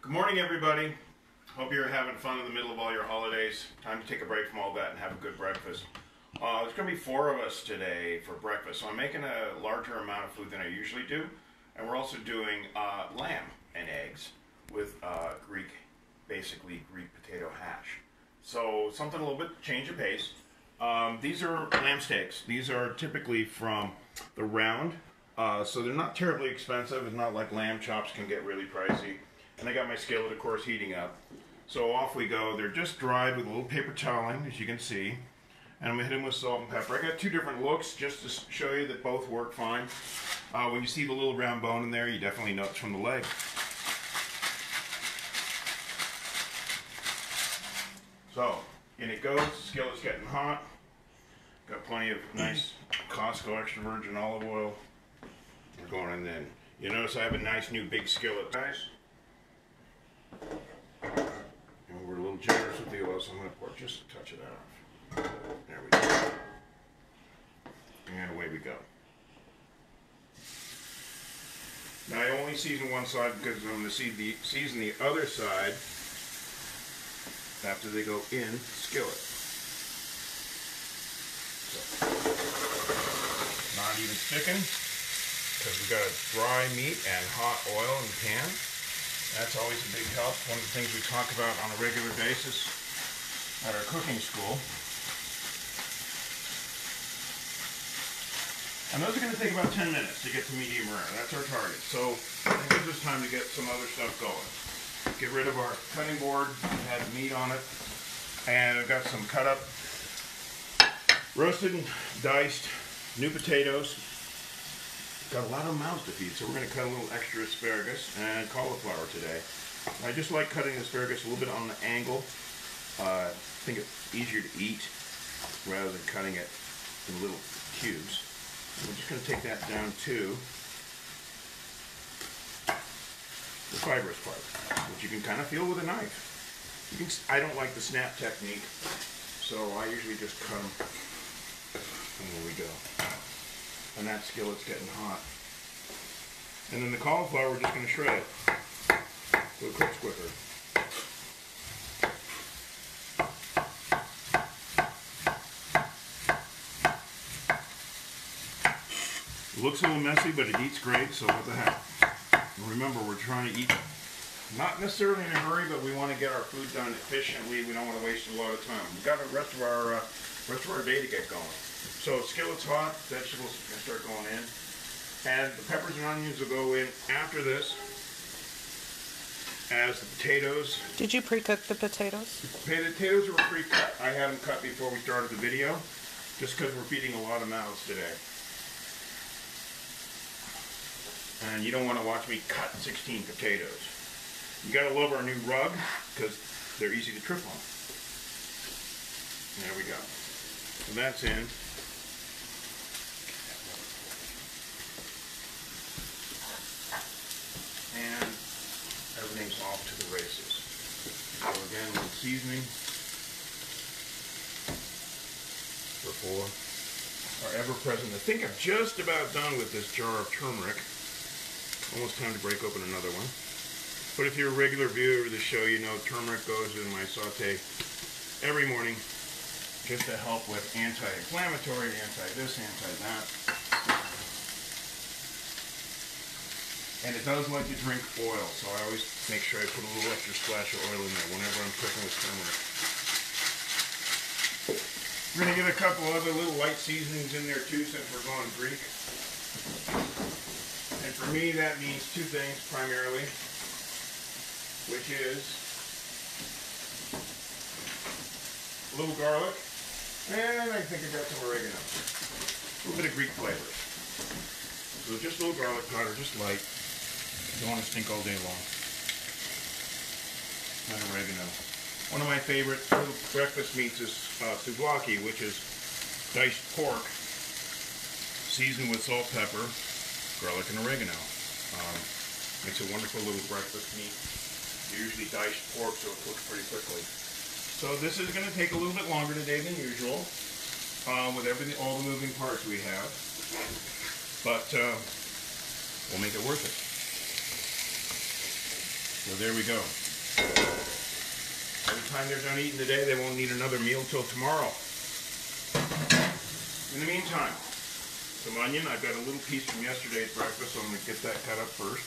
Good morning, everybody. Hope you're having fun in the middle of all your holidays. Time to take a break from all that and have a good breakfast. There's going to be 4 of us today for breakfast, so I'm making a larger amount of food than I usually do. And we're also doing lamb and eggs with basically Greek potato hash. So something a little bit change of pace. These are lamb steaks. These are typically from the round, so they're not terribly expensive. It's not like lamb chops can get really pricey. And I got my skillet, of course, heating up. So off we go. They're just dried with a little paper toweling, as you can see. And I'm going to hit them with salt and pepper. I got 2 different looks just to show you that both work fine. When you see the little round bone in there, you definitely know it's from the leg. So, in it goes. Skillet's getting hot. Got plenty of nice Costco extra virgin olive oil. We're going in then. You notice I have a nice new big skillet, guys. And we're a little generous with the oil, so I'm going to pour just a touch of that off. There we go. And away we go. Now I only season one side because I'm going to season the other side after they go in the skillet. So, not even sticking because we've got a dry meat and hot oil in the pan. That's always a big help. One of the things we talk about on a regular basis at our cooking school. And those are going to take about 10 minutes to get to medium rare. That's our target. So it gives us time to get some other stuff going. Get rid of our cutting board. It has meat on it. And I've got some cut up, roasted and diced new potatoes. Got a lot of mouths to feed, so we're going to cut a little extra asparagus and cauliflower today. I just like cutting asparagus a little bit on an angle. I think it's easier to eat rather than cutting it in little cubes. And we're just going to take that down to the fibrous part, which you can kind of feel with a knife. I don't like the snap technique, so I usually just cut them. And there we go. And that skillet's getting hot. And then the cauliflower, we're just going to shred it so it cooks quicker. It looks a little messy, but it eats great, so what the heck. And remember, we're trying to eat, not necessarily in a hurry, but we want to get our food done efficiently. We don't want to waste a lot of time. We've got the rest of our day to get going. So skillet's hot, vegetables are going to start going in. And the peppers and onions will go in after this as the potatoes. Did you pre-cook the potatoes? The potatoes were pre-cut. I had them cut before we started the video, just because we're feeding a lot of mouths today. And you don't want to watch me cut 16 potatoes. You got to love our new rug, because they're easy to trip on. There we go. So that's in. And everything's off to the races. So again, a little seasoning for 4. Our ever-present. I think I'm just about done with this jar of turmeric. Almost time to break open another one. But if you're a regular viewer of the show, you know turmeric goes in my saute every morning just to help with anti-inflammatory, anti-this, anti-that. And it does like to drink oil, so I always make sure I put a little extra splash of oil in there whenever I'm cooking with turmeric. We're going to get a couple other little light seasonings in there too since we're going Greek. And for me that means 2 things primarily, which is a little garlic, and I think I got some oregano. A little bit of Greek flavor. So just a little garlic powder, just light. Don't want to stink all day long. And oregano. One of my favorite breakfast meats is souvlaki, which is diced pork, seasoned with salt, pepper, garlic, and oregano. Makes a wonderful little breakfast meat. Usually diced pork, so it cooks pretty quickly. So this is going to take a little bit longer today than usual, with all the moving parts we have. But we'll make it worth it. So there we go. By the time they're done eating today, they won't need another meal till tomorrow. In the meantime, some onion. I've got a little piece from yesterday's breakfast, so I'm going to get that cut up first.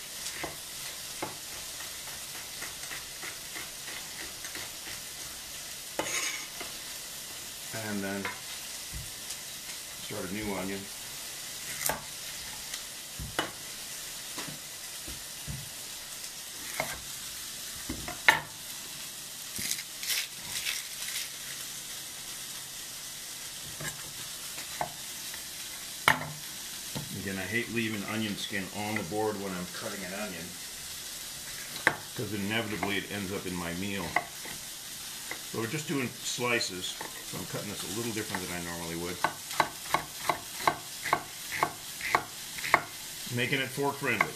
And then start a new onion. Again, I hate leaving onion skin on the board when I'm cutting an onion, because inevitably it ends up in my meal. So we're just doing slices, so I'm cutting this a little different than I normally would. Making it fork friendly.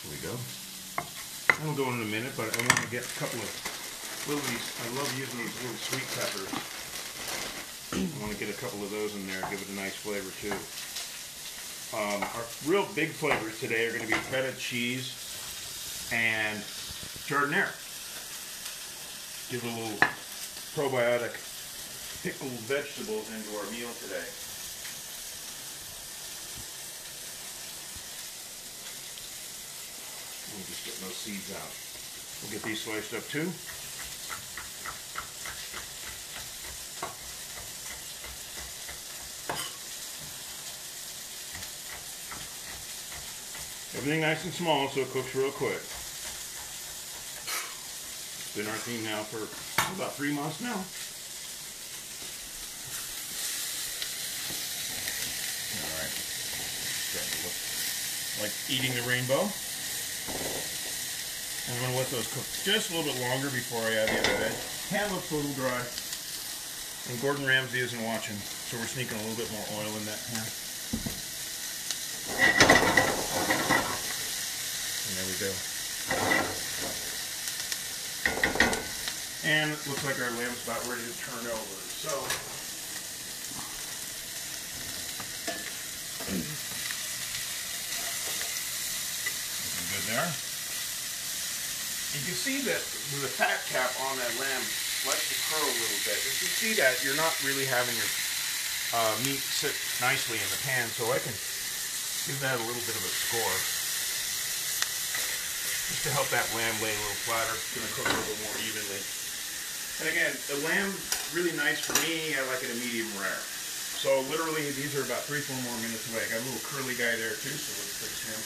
There we go. That'll go in a minute, but I want to get a couple of little, I love using these little sweet peppers. I want to get a couple of those in there, give it a nice flavor too. Our real big flavors today are going to be feta cheese and jardinere. Give a little probiotic pickled vegetables into our meal today. We'll just get those seeds out. We'll get these sliced up too. Everything nice and small so it cooks real quick. It's been our theme now for about 3 months now. Alright. Starting to look like eating the rainbow. I'm going to let those cook just a little bit longer before I add the other veg. Pan looks a little dry. And Gordon Ramsay isn't watching, so we're sneaking a little bit more oil in that pan. And there we go. And it looks like our lamb's about ready to turn over. So, looking good there. You can see that the fat cap on that lamb likes to curl a little bit. If you see that, you're not really having your meat sit nicely in the pan, so I can give that a little bit of a score. Just to help that lamb lay a little flatter. It's going to cook a little bit more evenly. And again, the lamb, really nice for me. I like it a medium rare. So literally, these are about 3-4 more minutes away. I got a little curly guy there too, so let's fix him.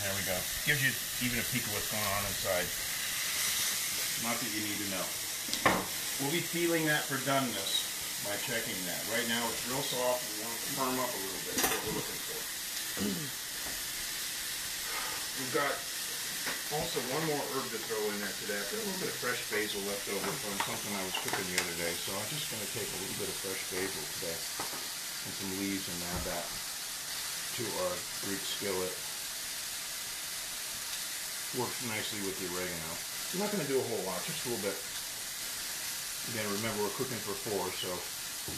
There we go. Gives you even a peek of what's going on inside. Not that you need to know. We'll be feeling that for doneness by checking that. Right now it's real soft and we want it to firm up a little bit. That's what we're looking for. We've got also one more herb to throw in there today. I've got a little bit of fresh basil left over from something I was cooking the other day. So I'm just going to take a little bit of fresh basil today and some leaves and add that to our Greek skillet. Works nicely with the oregano. We're not going to do a whole lot, just a little bit. Again, remember we're cooking for 4, so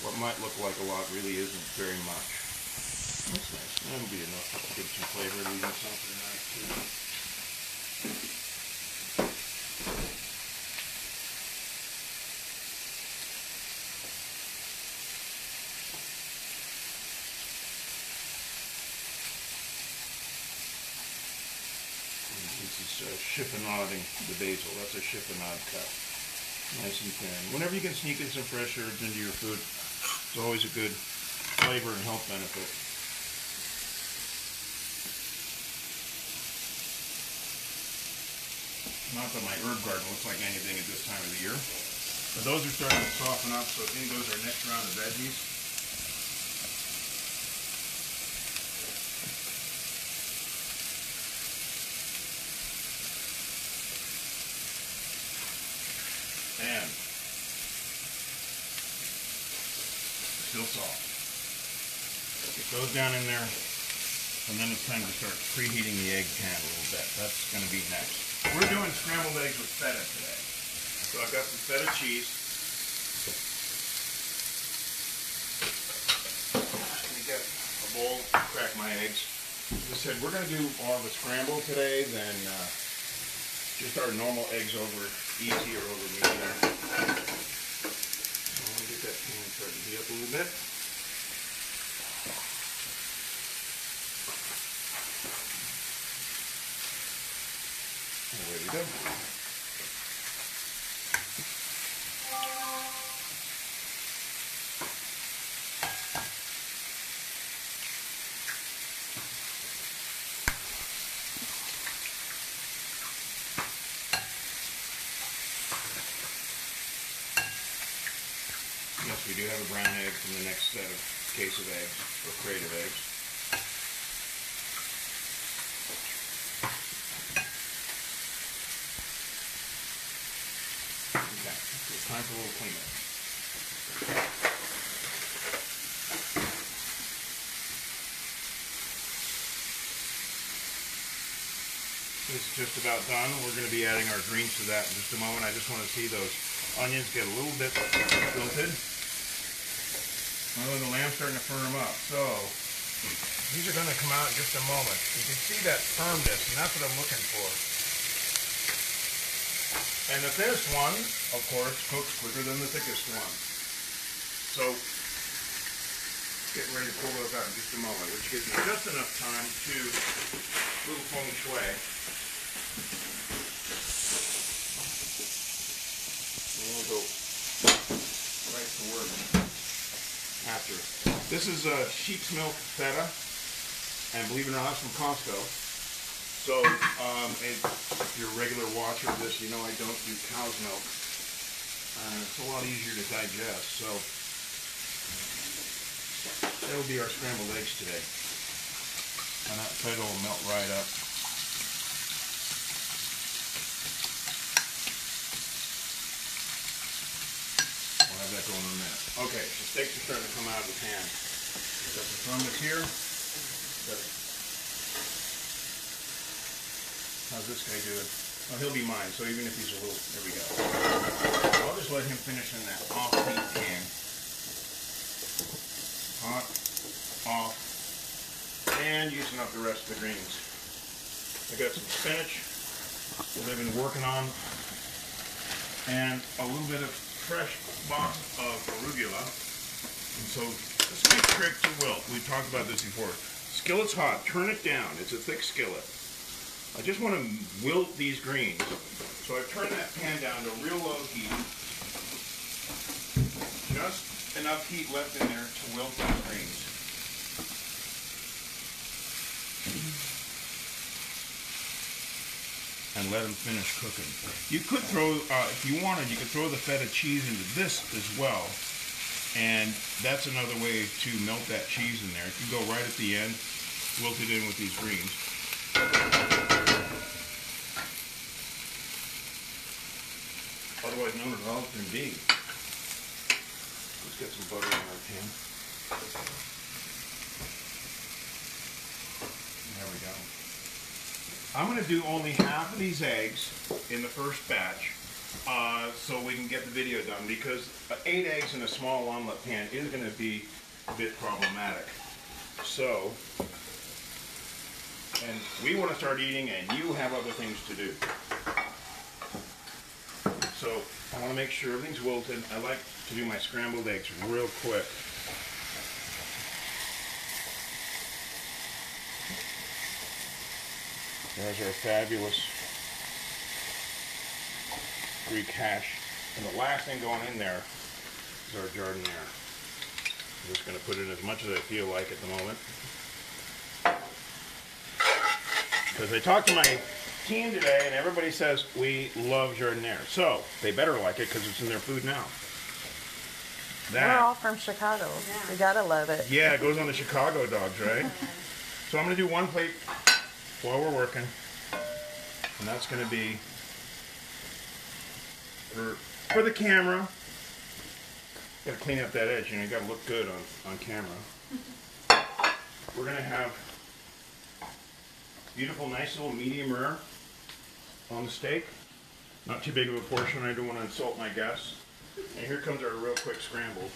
what might look like a lot really isn't very much. That's nice. That'll be enough to give some flavor, leaving something nice too. This is chiffonading the basil. That's a chiffonade cut. Nice and thin. Whenever you can sneak in some fresh herbs into your food, it's always a good flavor and health benefit. Not that my herb garden looks like anything at this time of the year, but those are starting to soften up, so in goes our next round of veggies. And still soft. Get those down in there, and then it's time to start preheating the egg pan a little bit. That's going to be next. We're doing scrambled eggs with feta today. So I've got some feta cheese. Let me get a bowl, crack my eggs. As I said, we're going to do more of a scramble today than just our normal eggs over easy or over medium there. So I want to get that pan starting to heat up a little bit. And away we go. Yes, we do have a brown egg from the next set of case of eggs, or crate of eggs. Okay, so it's time for a little cleanup. This is just about done. We're going to be adding our greens to that in just a moment. I just want to see those onions get a little bit wilted. Oh, the lamb's starting to firm up. So these are going to come out in just a moment. You can see that firmness, and that's what I'm looking for. And the thinnest one, of course, cooks quicker than the thickest one. So getting ready to pull those out in just a moment, which gives me just enough time to little feng shui. And we'll go right to work after. This is sheep's milk feta, and believe it or not, it's from Costco. So if you're a regular watcher of this, you know I don't do cow's milk. It's a lot easier to digest. So that will be our scrambled eggs today, and that feta will melt right up. We'll have that going in a minute. Okay, the steaks are starting to come out of the pan. Got the firmness here. How's this guy doing? Oh, he'll be mine, so even if he's a little... There we go. I'll just let him finish in that off-heat pan. Hot, off, and using up the rest of the greens. I got some spinach that I've been working on, and a little bit of fresh box of arugula. And so this is my trick to wilt. We've talked about this before. Skillet's hot. Turn it down. It's a thick skillet. I just want to wilt these greens. So I've turned that pan down to real low heat. Just enough heat left in there to wilt these greens. And let them finish cooking. You could throw, if you wanted, you could throw the feta cheese into this as well. And that's another way to melt that cheese in there. If you go right at the end, wilt it in with these greens. Otherwise known as Alton B. Let's get some butter in our pan. There we go. I'm going to do only half of these eggs in the first batch so we can get the video done, because 8 eggs in a small omelet pan is going to be a bit problematic. So, and we want to start eating and you have other things to do. So I want to make sure everything's wilted. I like to do my scrambled eggs real quick. There's our fabulous Greek hash. And the last thing going in there is our jardiniere. I'm just going to put in as much as I feel like at the moment. Because I talked to my team today and everybody says we love jardiniere. So they better like it because it's in their food now. We're all from Chicago. Yeah. We gotta love it. Yeah, it goes on the Chicago dogs, right? So I'm going to do one plate while we're working. And that's going to be for the camera. Got to clean up that edge, you know, you got to look good on camera. We're going to have beautiful, nice little medium rare on the steak. Not too big of a portion, I don't want to insult my guests. And here comes our real quick scramble.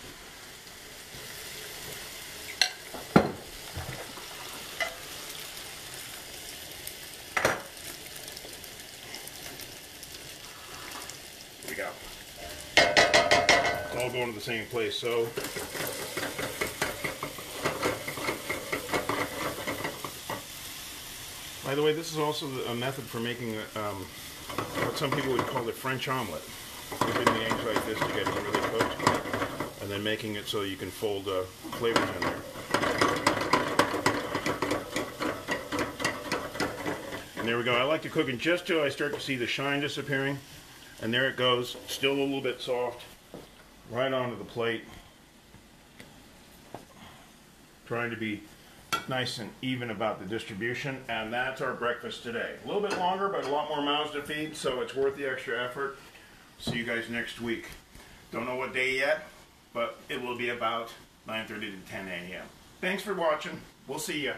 Here we go. It's all going to the same place, so by the way, this is also a method for making what some people would call the French omelet. Whipping the eggs like this to get them really cooked, and then making it so you can fold flavors in there. And there we go. I like to cook it just till I start to see the shine disappearing, and there it goes, still a little bit soft, right onto the plate. Trying to be nice and even about the distribution, and that's our breakfast today. A little bit longer, but a lot more mouths to feed, so it's worth the extra effort. See you guys next week. Don't know what day yet, but it will be about 9:30 to 10 a.m. Thanks for watching. We'll see ya.